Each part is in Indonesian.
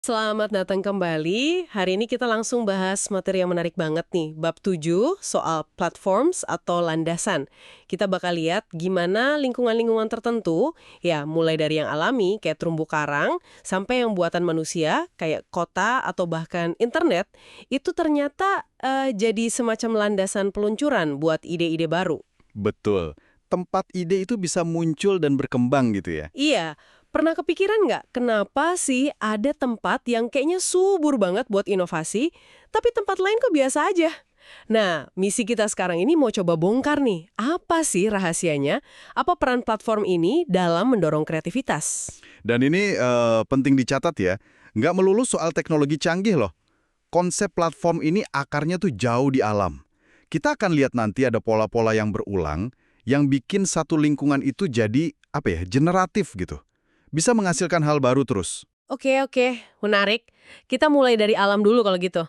Selamat datang kembali. Hari ini kita langsung bahas materi yang menarik banget nih. Bab 7 soal platforms atau landasan. Kita bakal lihat gimana lingkungan-lingkungan tertentu, ya mulai dari yang alami kayak terumbu karang, sampai yang buatan manusia kayak kota atau bahkan internet, itu ternyata jadi semacam landasan peluncuran buat ide-ide baru. Betul. Tempat ide itu bisa muncul dan berkembang gitu ya. Iya, pernah kepikiran nggak kenapa sih ada tempat yang kayaknya subur banget buat inovasi, tapi tempat lain kok biasa aja? Nah, misi kita sekarang ini mau coba bongkar nih, apa sih rahasianya? Apa peran platform ini dalam mendorong kreativitas? Dan ini penting dicatat ya, nggak melulu soal teknologi canggih loh. Konsep platform ini akarnya tuh jauh di alam. Kita akan lihat nanti ada pola-pola yang berulang, yang bikin satu lingkungan itu jadi, generatif gitu. Bisa menghasilkan hal baru terus. Oke, menarik. Kita mulai dari alam dulu kalau gitu.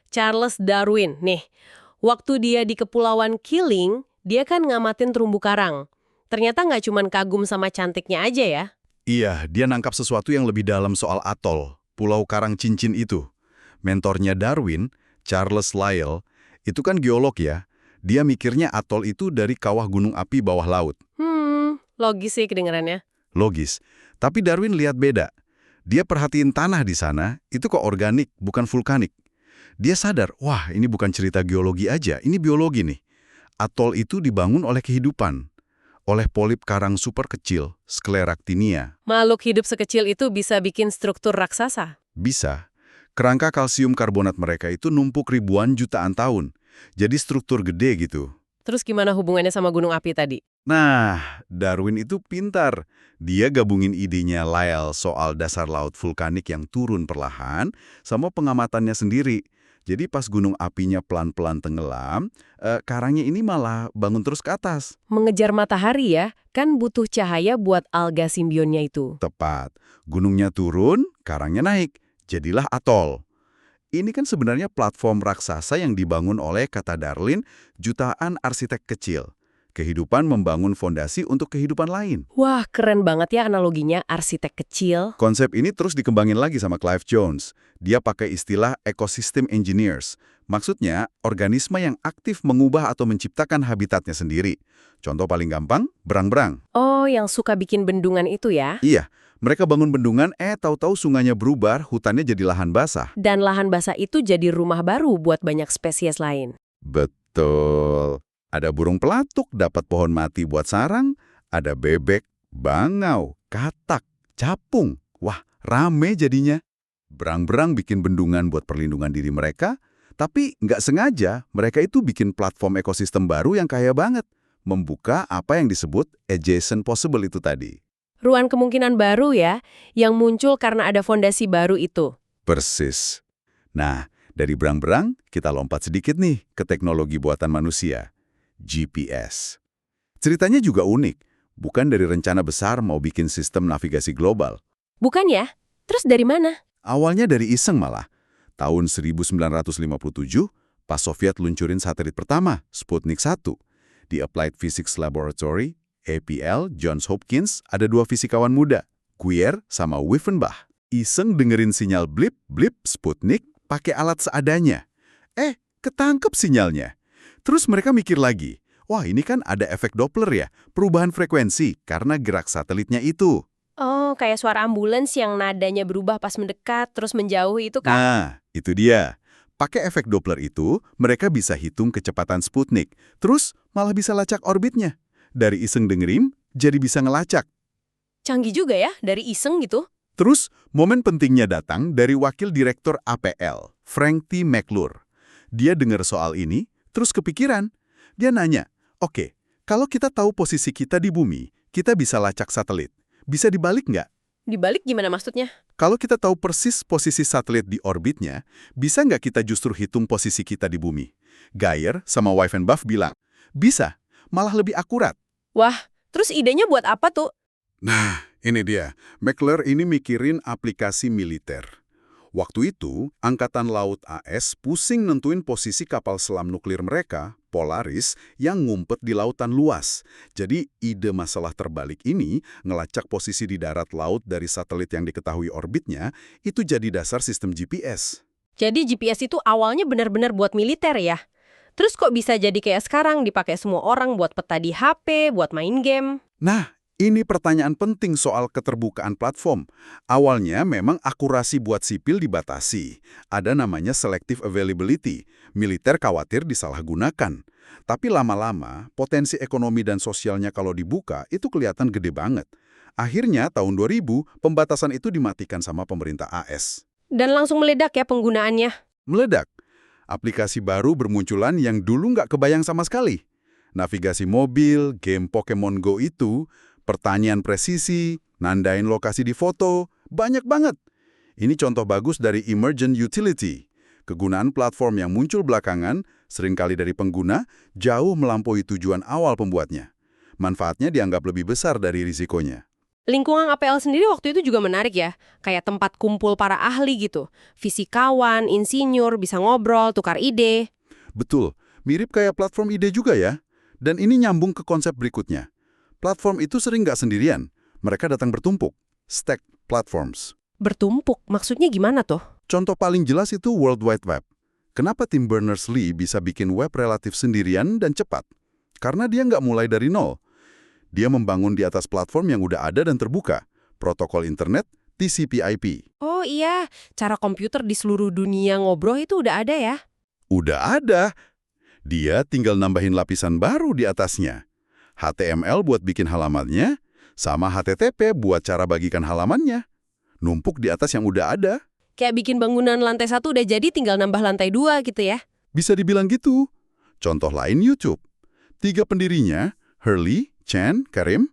Charles Darwin, nih. Waktu dia di Kepulauan Killing, dia kan ngamatin terumbu karang. Ternyata nggak cuma kagum sama cantiknya aja ya. Iya, dia nangkap sesuatu yang lebih dalam soal atol, Pulau Karang Cincin itu. Mentornya Darwin, Charles Lyell, itu kan geolog ya. Dia mikirnya atol itu dari kawah gunung api bawah laut. Logis sih kedengarannya. Logis. Tapi Darwin lihat beda. Dia perhatiin tanah di sana, itu kok organik, bukan vulkanik. Dia sadar, wah ini bukan cerita geologi aja, ini biologi nih. Atol itu dibangun oleh kehidupan. Oleh polip karang super kecil, Scleractinia. Makhluk hidup sekecil itu bisa bikin struktur raksasa. Bisa. Kerangka kalsium karbonat mereka itu numpuk ribuan jutaan tahun. Jadi struktur gede gitu. Terus gimana hubungannya sama gunung api tadi? Nah, Darwin itu pintar. Dia gabungin idenya Lyell soal dasar laut vulkanik yang turun perlahan sama pengamatannya sendiri. Jadi pas gunung apinya pelan-pelan tenggelam, karangnya ini malah bangun terus ke atas. Mengejar matahari ya, kan butuh cahaya buat alga simbionnya itu. Tepat. Gunungnya turun, karangnya naik. Jadilah atol. Ini kan sebenarnya platform raksasa yang dibangun oleh, kata Darwin, jutaan arsitek kecil. Kehidupan membangun fondasi untuk kehidupan lain. Wah, keren banget ya analoginya arsitek kecil. Konsep ini terus dikembangin lagi sama Clive Jones. Dia pakai istilah ecosystem engineers. Maksudnya, organisme yang aktif mengubah atau menciptakan habitatnya sendiri. Contoh paling gampang, berang-berang. Oh, yang suka bikin bendungan itu ya? Iya, mereka bangun bendungan, tahu-tahu sungainya berubah, hutannya jadi lahan basah. Dan lahan basah itu jadi rumah baru buat banyak spesies lain. Betul. Ada burung pelatuk dapat pohon mati buat sarang, ada bebek, bangau, katak, capung. Wah, rame jadinya. Berang-berang bikin bendungan buat perlindungan diri mereka, tapi nggak sengaja mereka itu bikin platform ekosistem baru yang kaya banget. Membuka apa yang disebut adjacent possible itu tadi. Ruang kemungkinan baru ya, yang muncul karena ada fondasi baru itu. Persis. Nah, dari berang-berang, kita lompat sedikit nih ke teknologi buatan manusia. GPS. Ceritanya juga unik, bukan dari rencana besar mau bikin sistem navigasi global. Bukan ya? Terus dari mana? Awalnya dari iseng malah. Tahun 1957, pas Soviet luncurin satelit pertama, Sputnik 1. Di Applied Physics Laboratory, APL, Johns Hopkins, ada dua fisikawan muda, Guyer sama Wyffenbach. Iseng dengerin sinyal blip-blip Sputnik pakai alat seadanya. Ketangkep sinyalnya. Terus mereka mikir lagi, wah ini kan ada efek Doppler ya, perubahan frekuensi karena gerak satelitnya itu. Oh, kayak suara ambulans yang nadanya berubah pas mendekat terus menjauh itu kah? Nah, itu dia. Pakai efek Doppler itu, mereka bisa hitung kecepatan Sputnik, terus malah bisa lacak orbitnya. Dari iseng dengerin, jadi bisa ngelacak. Canggih juga ya, dari iseng gitu. Terus, momen pentingnya datang dari Wakil Direktur APL, Frank T. McClure. Dia dengar soal ini, terus kepikiran. Dia nanya, oke, kalau kita tahu posisi kita di bumi, kita bisa lacak satelit. Bisa dibalik nggak? Dibalik gimana maksudnya? Kalau kita tahu persis posisi satelit di orbitnya, bisa nggak kita justru hitung posisi kita di bumi? Guyer sama Wyffenbach bilang, bisa, malah lebih akurat. Wah, terus idenya buat apa tuh? Nah, ini dia. McClure ini mikirin aplikasi militer. Waktu itu, Angkatan Laut AS pusing nentuin posisi kapal selam nuklir mereka, Polaris yang ngumpet di lautan luas. Jadi ide masalah terbalik ini ngelacak posisi di darat laut dari satelit yang diketahui orbitnya itu jadi dasar sistem GPS. Jadi GPS itu awalnya benar-benar buat militer ya? Terus kok bisa jadi kayak sekarang dipakai semua orang buat peta di HP, buat main game? Nah, ini pertanyaan penting soal keterbukaan platform. Awalnya memang akurasi buat sipil dibatasi. Ada namanya selective availability. Militer khawatir disalahgunakan. Tapi lama-lama, potensi ekonomi dan sosialnya kalau dibuka itu kelihatan gede banget. Akhirnya tahun 2000, pembatasan itu dimatikan sama pemerintah AS. Dan langsung meledak ya penggunaannya? Meledak. Aplikasi baru bermunculan yang dulu nggak kebayang sama sekali. Navigasi mobil, game Pokemon Go itu, pertanyaan presisi, nandain lokasi di foto, banyak banget. Ini contoh bagus dari emergent utility. Kegunaan platform yang muncul belakangan, seringkali dari pengguna, jauh melampaui tujuan awal pembuatnya. Manfaatnya dianggap lebih besar dari risikonya. Lingkungan APL sendiri waktu itu juga menarik ya, kayak tempat kumpul para ahli gitu. Fisikawan, insinyur, bisa ngobrol, tukar ide. Betul, mirip kayak platform ide juga ya. Dan ini nyambung ke konsep berikutnya. Platform itu sering nggak sendirian, mereka datang bertumpuk, stack platforms. Bertumpuk, maksudnya gimana tuh? Contoh paling jelas itu World Wide Web. Kenapa Tim Berners-Lee bisa bikin web relatif sendirian dan cepat? Karena dia nggak mulai dari nol. Dia membangun di atas platform yang udah ada dan terbuka, protokol internet, TCP/IP. Oh iya, cara komputer di seluruh dunia ngobrol itu udah ada ya? Udah ada. Dia tinggal nambahin lapisan baru di atasnya. HTML buat bikin halamannya, sama HTTP buat cara bagikan halamannya. Numpuk di atas yang udah ada. Kayak bikin bangunan lantai 1 udah jadi tinggal nambah lantai 2 gitu ya? Bisa dibilang gitu. Contoh lain YouTube. 3 pendirinya, Hurley, Chan, Karim,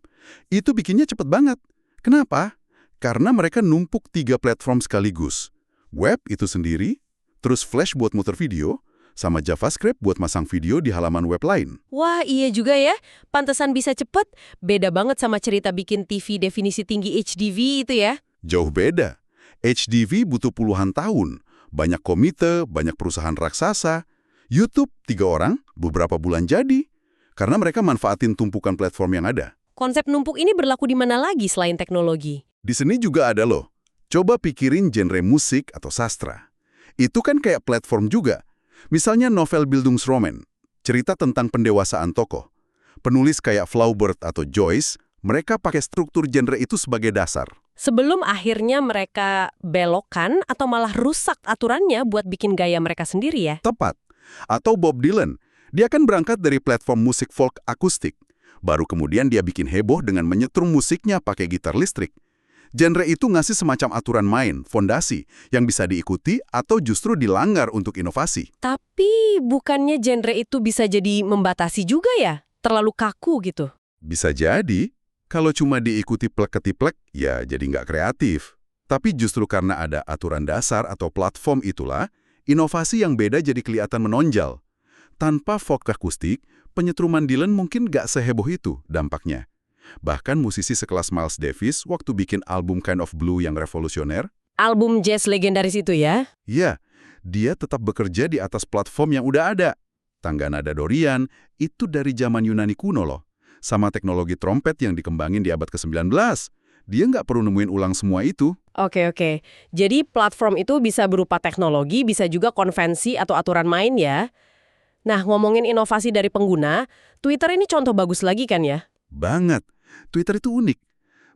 itu bikinnya cepet banget. Kenapa? Karena mereka numpuk 3 platform sekaligus. Web itu sendiri, terus Flash buat muter video, sama JavaScript buat masang video di halaman web lain. Wah, iya juga ya. Pantesan bisa cepet. Beda banget sama cerita bikin TV definisi tinggi HDV itu ya. Jauh beda. HDV butuh puluhan tahun. Banyak komite, banyak perusahaan raksasa. YouTube 3 orang, beberapa bulan jadi. Karena mereka manfaatin tumpukan platform yang ada. Konsep numpuk ini berlaku di mana lagi selain teknologi? Di sini juga ada loh. Coba pikirin genre musik atau sastra. Itu kan kayak platform juga. Misalnya novel Bildungsroman, cerita tentang pendewasaan tokoh. Penulis kayak Flaubert atau Joyce, mereka pakai struktur genre itu sebagai dasar. Sebelum akhirnya mereka belokkan atau malah rusak aturannya buat bikin gaya mereka sendiri ya? Tepat. Atau Bob Dylan, dia kan berangkat dari platform musik folk akustik. Baru kemudian dia bikin heboh dengan menyetrum musiknya pakai gitar listrik. Genre itu ngasih semacam aturan main, fondasi, yang bisa diikuti atau justru dilanggar untuk inovasi. Tapi bukannya genre itu bisa jadi membatasi juga ya? Terlalu kaku gitu? Bisa jadi, kalau cuma diikuti plek-ketiplek, ya jadi nggak kreatif. Tapi justru karena ada aturan dasar atau platform itulah, inovasi yang beda jadi kelihatan menonjol. Tanpa folk akustik, penyetruman Dylan mungkin nggak seheboh itu dampaknya. Bahkan musisi sekelas Miles Davis waktu bikin album Kind of Blue yang revolusioner. Album jazz legendaris itu ya? Ya, dia tetap bekerja di atas platform yang udah ada. Tangga nada Dorian, itu dari zaman Yunani kuno loh. Sama teknologi trompet yang dikembangin di abad ke-19. Dia nggak perlu nemuin ulang semua itu. Oke. Jadi platform itu bisa berupa teknologi, bisa juga konvensi atau aturan main ya? Nah, ngomongin inovasi dari pengguna, Twitter ini contoh bagus lagi kan ya? Banget. Twitter itu unik.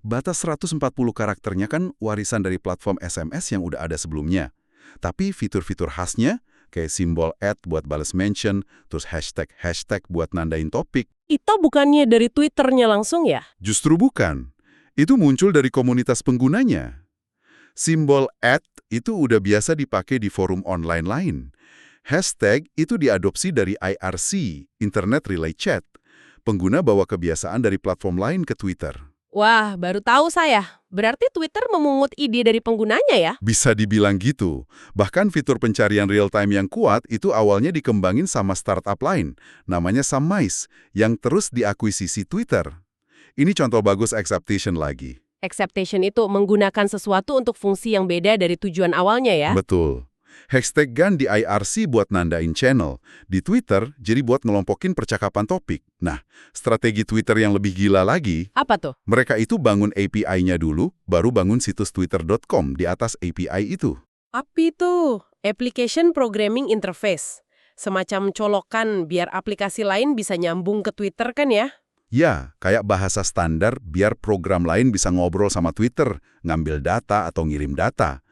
Batas 140 karakternya kan warisan dari platform SMS yang udah ada sebelumnya. Tapi fitur-fitur khasnya, kayak simbol @ buat balas mention, terus hashtag buat nandain topik. Itu bukannya dari Twitternya langsung ya? Justru bukan. Itu muncul dari komunitas penggunanya. Simbol @ itu udah biasa dipakai di forum online lain. Hashtag itu diadopsi dari IRC, Internet Relay Chat. Pengguna bawa kebiasaan dari platform lain ke Twitter. Wah, baru tahu saya. Berarti Twitter memungut ide dari penggunanya ya? Bisa dibilang gitu. Bahkan fitur pencarian real-time yang kuat itu awalnya dikembangin sama startup lain, namanya Summaize, yang terus diakuisisi Twitter. Ini contoh bagus exception lagi. Exception itu menggunakan sesuatu untuk fungsi yang beda dari tujuan awalnya ya? Betul. Hashtag GAN di IRC buat nandain channel. Di Twitter, jadi buat ngelompokin percakapan topik. Nah, strategi Twitter yang lebih gila lagi, Apa tuh? mereka itu bangun API-nya dulu, baru bangun situs twitter.com di atas API itu. API itu Application Programming Interface. Semacam colokan biar aplikasi lain bisa nyambung ke Twitter kan ya? Ya, kayak bahasa standar biar program lain bisa ngobrol sama Twitter, ngambil data atau ngirim data.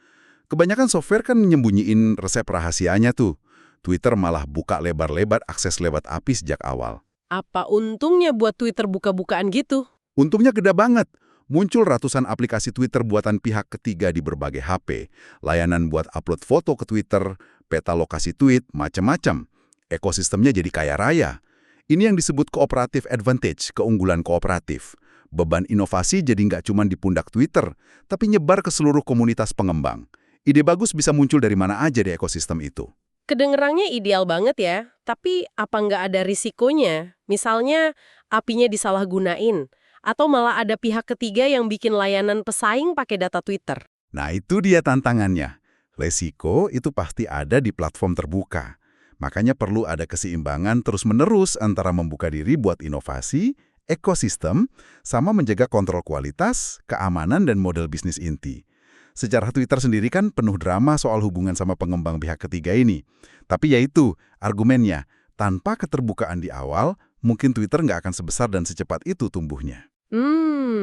Kebanyakan software kan nyembunyiin resep rahasianya tuh. Twitter malah buka lebar-lebar akses lewat API sejak awal. Apa untungnya buat Twitter buka-bukaan gitu? Untungnya gede banget. Muncul ratusan aplikasi Twitter buatan pihak ketiga di berbagai HP. Layanan buat upload foto ke Twitter, peta lokasi tweet, macam-macam. Ekosistemnya jadi kaya raya. Ini yang disebut cooperative advantage, keunggulan kooperatif. Beban inovasi jadi nggak cuma di pundak Twitter, tapi nyebar ke seluruh komunitas pengembang. Ide bagus bisa muncul dari mana aja di ekosistem itu. Kedengerannya ideal banget ya, tapi apa nggak ada risikonya? Misalnya, API-nya disalahgunain, atau malah ada pihak ketiga yang bikin layanan pesaing pakai data Twitter. Nah, itu dia tantangannya. Resiko itu pasti ada di platform terbuka. Makanya perlu ada keseimbangan terus-menerus antara membuka diri buat inovasi, ekosistem, sama menjaga kontrol kualitas, keamanan, dan model bisnis inti. Sejarah Twitter sendiri kan penuh drama soal hubungan sama pengembang pihak ketiga ini. Tapi yaitu, argumennya, tanpa keterbukaan di awal, mungkin Twitter nggak akan sebesar dan secepat itu tumbuhnya.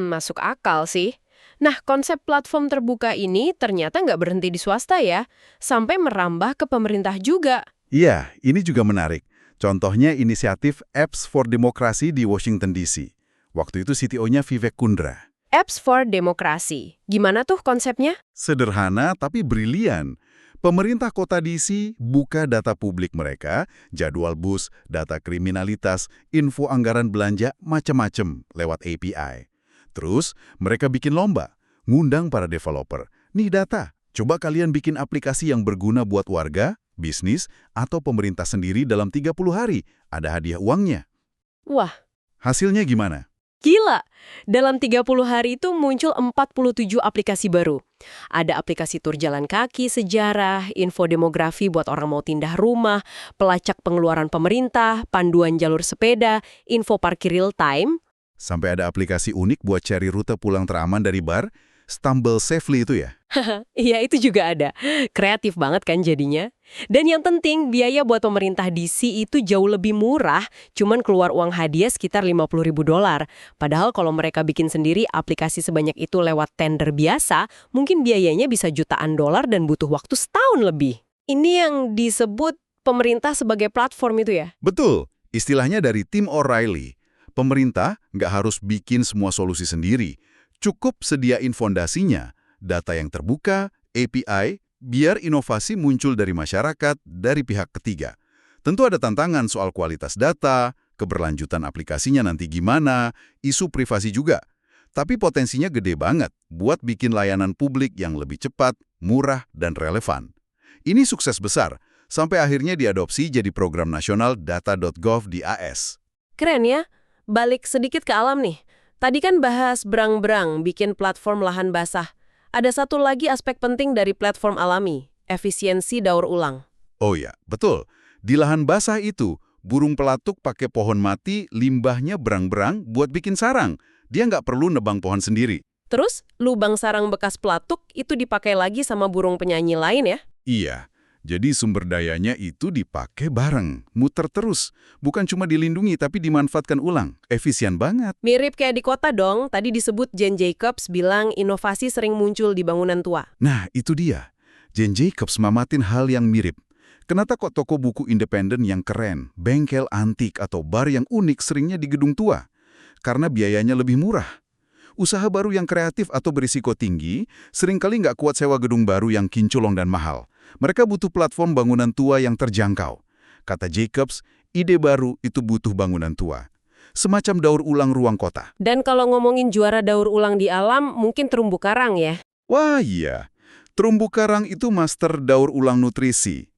Masuk akal sih. Nah, konsep platform terbuka ini ternyata nggak berhenti di swasta ya, sampai merambah ke pemerintah juga. Iya, ini juga menarik. Contohnya inisiatif Apps for Democracy di Washington DC. Waktu itu CTO-nya Vivek Kundra. Apps for Democracy. Gimana tuh konsepnya? Sederhana tapi brilian. Pemerintah kota DC buka data publik mereka, jadwal bus, data kriminalitas, info anggaran belanja, macam-macam lewat API. Terus, mereka bikin lomba, ngundang para developer. Nih data, coba kalian bikin aplikasi yang berguna buat warga, bisnis, atau pemerintah sendiri dalam 30 hari. Ada hadiah uangnya. Wah, Hasilnya gimana? gila! Dalam 30 hari itu muncul 47 aplikasi baru. Ada aplikasi tur jalan kaki, sejarah, info demografi buat orang mau pindah rumah, pelacak pengeluaran pemerintah, panduan jalur sepeda, info parkir real time. Sampai ada aplikasi unik buat cari rute pulang teraman dari bar, Stumble Safely itu ya? Iya, itu juga ada. Kreatif banget kan jadinya. Dan yang penting, biaya buat pemerintah DC itu jauh lebih murah, cuman keluar uang hadiah sekitar $50.000. Padahal kalau mereka bikin sendiri aplikasi sebanyak itu lewat tender biasa, mungkin biayanya bisa jutaan dolar dan butuh waktu setahun lebih. Ini yang disebut pemerintah sebagai platform itu ya? Betul, istilahnya dari Tim O'Reilly. Pemerintah nggak harus bikin semua solusi sendiri. Cukup sediain fondasinya, data yang terbuka, API, biar inovasi muncul dari masyarakat, dari pihak ketiga. Tentu ada tantangan soal kualitas data, keberlanjutan aplikasinya nanti gimana, isu privasi juga. Tapi potensinya gede banget buat bikin layanan publik yang lebih cepat, murah, dan relevan. Ini sukses besar, sampai akhirnya diadopsi jadi program nasional data.gov di AS. Keren ya. Balik sedikit ke alam nih. Tadi kan bahas berang-berang bikin platform lahan basah. Ada satu lagi aspek penting dari platform alami, efisiensi daur ulang. Oh ya, betul. Di lahan basah itu, burung pelatuk pakai pohon mati, limbahnya berang-berang buat bikin sarang. Dia nggak perlu nebang pohon sendiri. Terus, lubang sarang bekas pelatuk itu dipakai lagi sama burung penyanyi lain ya? Iya, jadi sumber dayanya itu dipakai bareng, muter terus. Bukan cuma dilindungi, tapi dimanfaatkan ulang. Efisien banget. Mirip kayak di kota dong, tadi disebut Jane Jacobs bilang inovasi sering muncul di bangunan tua. Nah, itu dia. Jane Jacobs mamatin hal yang mirip. Kenapa kok toko buku independen yang keren, bengkel antik, atau bar yang unik seringnya di gedung tua? Karena biayanya lebih murah. Usaha baru yang kreatif atau berisiko tinggi, seringkali nggak kuat sewa gedung baru yang kinculong dan mahal. Mereka butuh platform bangunan tua yang terjangkau. Kata Jacobs, ide baru itu butuh bangunan tua. Semacam daur ulang ruang kota. Dan kalau ngomongin juara daur ulang di alam, mungkin terumbu karang ya? Wah iya, terumbu karang itu master daur ulang nutrisi.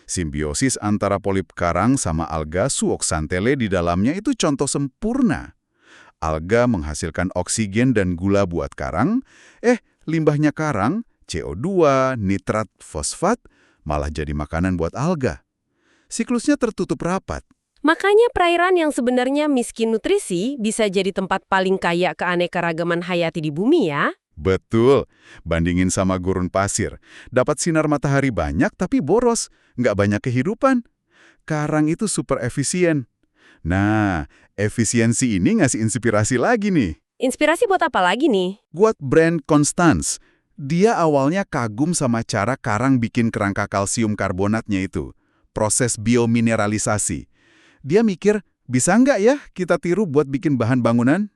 Simbiosis antara polip karang sama alga zooxanthellae di dalamnya itu contoh sempurna. Alga menghasilkan oksigen dan gula buat karang, limbahnya karang, CO2, nitrat, fosfat, malah jadi makanan buat alga. Siklusnya tertutup rapat. Makanya perairan yang sebenarnya miskin nutrisi bisa jadi tempat paling kaya keanekaragaman hayati di bumi ya. Betul, bandingin sama gurun pasir. Dapat sinar matahari banyak tapi boros, nggak banyak kehidupan. Karang itu super efisien. Nah, efisiensi ini ngasih inspirasi lagi nih. Inspirasi buat apa lagi nih? Buat brand Constance. Dia awalnya kagum sama cara karang bikin kerangka kalsium karbonatnya itu. Proses biomineralisasi. Dia mikir, bisa nggak ya kita tiru buat bikin bahan bangunan?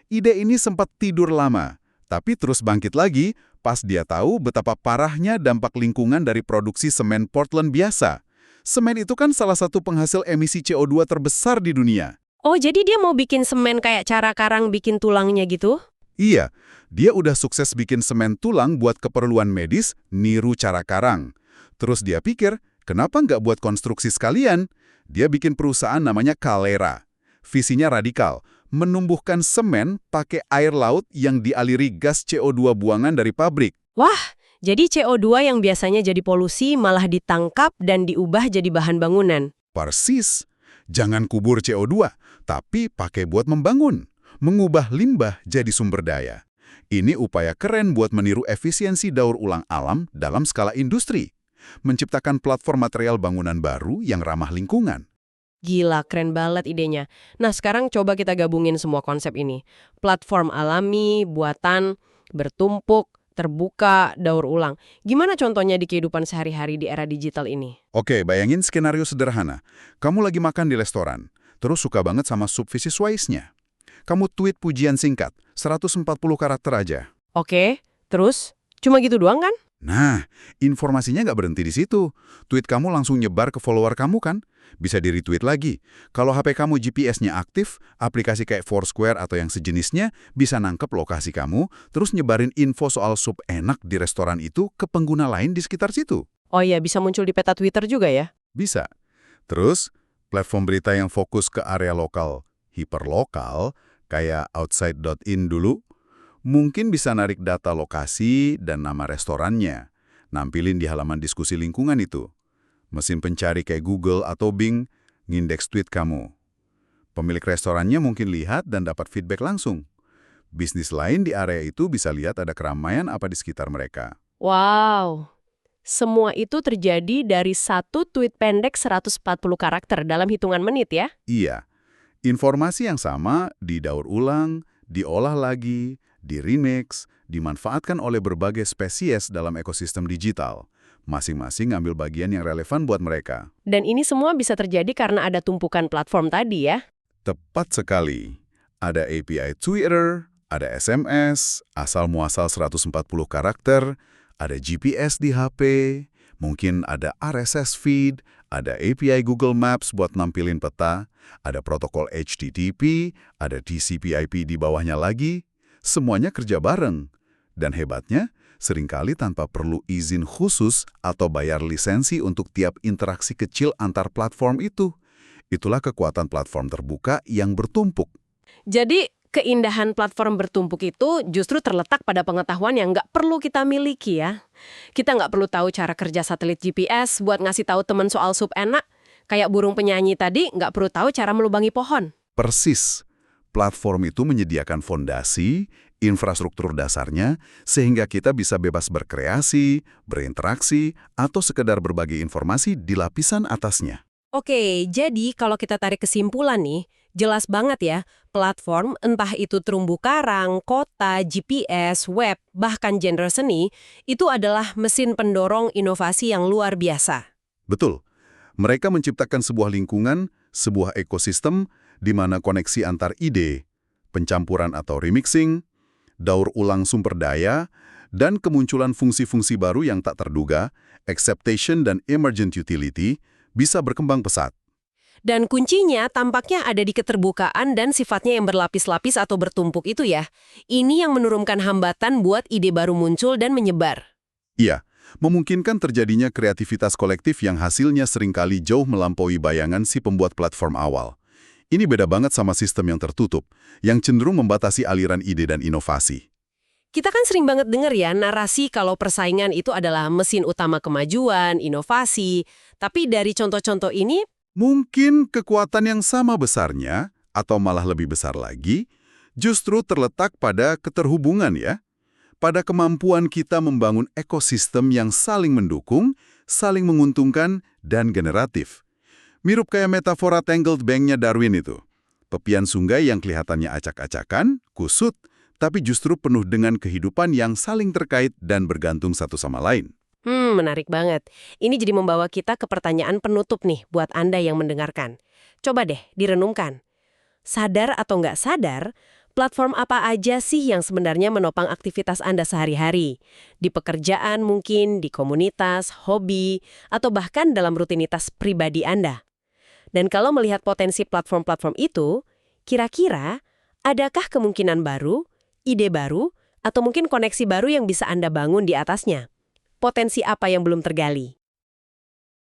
Ide ini sempat tidur lama, tapi terus bangkit lagi pas dia tahu betapa parahnya dampak lingkungan dari produksi semen Portland biasa. Semen itu kan salah satu penghasil emisi CO2 terbesar di dunia. Oh, jadi dia mau bikin semen kayak cara karang bikin tulangnya gitu? Iya, dia udah sukses bikin semen tulang buat keperluan medis, niru cara karang. Terus dia pikir, kenapa nggak buat konstruksi sekalian? Dia bikin perusahaan namanya Calera. Visinya radikal, menumbuhkan semen pakai air laut yang dialiri gas CO2 buangan dari pabrik. Wah, jadi CO2 yang biasanya jadi polusi malah ditangkap dan diubah jadi bahan bangunan. Persis. Jangan kubur CO2, tapi pakai buat membangun. Mengubah limbah jadi sumber daya. Ini upaya keren buat meniru efisiensi daur ulang alam dalam skala industri. Menciptakan platform material bangunan baru yang ramah lingkungan. Gila, keren banget idenya. Nah, sekarang coba kita gabungin semua konsep ini. Platform alami, buatan, bertumpuk, terbuka, daur ulang. Gimana contohnya di kehidupan sehari-hari di era digital ini? Oke, bayangin skenario sederhana. Kamu lagi makan di restoran, terus suka banget sama sup fishy swice-nya. Kamu tweet pujian singkat, 140 karakter aja. Oke, terus? Cuma gitu doang kan? Nah, informasinya nggak berhenti di situ. Tweet kamu langsung nyebar ke follower kamu kan? Bisa di-retweet lagi. Kalau HP kamu GPS-nya aktif, aplikasi kayak Foursquare atau yang sejenisnya bisa nangkep lokasi kamu, terus nyebarin info soal sup enak di restoran itu ke pengguna lain di sekitar situ. Oh iya, bisa muncul di peta Twitter juga ya? Bisa. Terus, platform berita yang fokus ke area lokal, hiperlokal, kayak outside.in dulu, mungkin bisa narik data lokasi dan nama restorannya, nampilin di halaman diskusi lingkungan itu. Mesin pencari kayak Google atau Bing ngindeks tweet kamu. Pemilik restorannya mungkin lihat dan dapat feedback langsung. Bisnis lain di area itu bisa lihat ada keramaian apa di sekitar mereka. Wow, semua itu terjadi dari satu tweet pendek 140 karakter dalam hitungan menit ya? Iya, informasi yang sama didaur ulang, diolah lagi, di-remix, dimanfaatkan oleh berbagai spesies dalam ekosistem digital. Masing-masing ngambil bagian yang relevan buat mereka. Dan ini semua bisa terjadi karena ada tumpukan platform tadi ya? Tepat sekali. Ada API Twitter, ada SMS, asal-muasal 140 karakter, ada GPS di HP, mungkin ada RSS feed, ada API Google Maps buat nampilin peta, ada protokol HTTP, ada TCP/IP di bawahnya lagi. Semuanya kerja bareng. Dan hebatnya, seringkali tanpa perlu izin khusus atau bayar lisensi untuk tiap interaksi kecil antar platform itu. Itulah kekuatan platform terbuka yang bertumpuk. Jadi, keindahan platform bertumpuk itu justru terletak pada pengetahuan yang nggak perlu kita miliki ya. Kita nggak perlu tahu cara kerja satelit GPS buat ngasih tahu teman soal sup enak. Kayak burung penyanyi tadi nggak perlu tahu cara melubangi pohon. Persis. Platform itu menyediakan fondasi, infrastruktur dasarnya, sehingga kita bisa bebas berkreasi, berinteraksi, atau sekedar berbagi informasi di lapisan atasnya. Oke, jadi kalau kita tarik kesimpulan nih, jelas banget ya, platform entah itu terumbu karang, kota, GPS, web, bahkan genre seni, itu adalah mesin pendorong inovasi yang luar biasa. Betul. Mereka menciptakan sebuah lingkungan, sebuah ekosistem, di mana koneksi antar ide, pencampuran atau remixing, daur ulang sumber daya, dan kemunculan fungsi-fungsi baru yang tak terduga, acceptation dan emergent utility, bisa berkembang pesat. Dan kuncinya tampaknya ada di keterbukaan dan sifatnya yang berlapis-lapis atau bertumpuk itu ya. Ini yang menurunkan hambatan buat ide baru muncul dan menyebar. Iya, memungkinkan terjadinya kreativitas kolektif yang hasilnya seringkali jauh melampaui bayangan si pembuat platform awal. Ini beda banget sama sistem yang tertutup, yang cenderung membatasi aliran ide dan inovasi. Kita kan sering banget dengar ya narasi kalau persaingan itu adalah mesin utama kemajuan, inovasi. Tapi dari contoh-contoh ini, Mungkin kekuatan yang sama besarnya, atau malah lebih besar lagi, justru terletak pada keterhubungan ya. Pada kemampuan kita membangun ekosistem yang saling mendukung, saling menguntungkan, dan generatif. Mirip kayak metafora tangled bank-nya Darwin itu. Pepian sungai yang kelihatannya acak-acakan, kusut, tapi justru penuh dengan kehidupan yang saling terkait dan bergantung satu sama lain. menarik banget. Ini jadi membawa kita ke pertanyaan penutup nih buat Anda yang mendengarkan. Coba deh direnungkan. Sadar atau nggak sadar, platform apa aja sih yang sebenarnya menopang aktivitas Anda sehari-hari? Di pekerjaan mungkin, di komunitas, hobi, atau bahkan dalam rutinitas pribadi Anda. Dan kalau melihat potensi platform-platform itu, kira-kira adakah kemungkinan baru, ide baru, atau mungkin koneksi baru yang bisa Anda bangun di atasnya? Potensi apa yang belum tergali?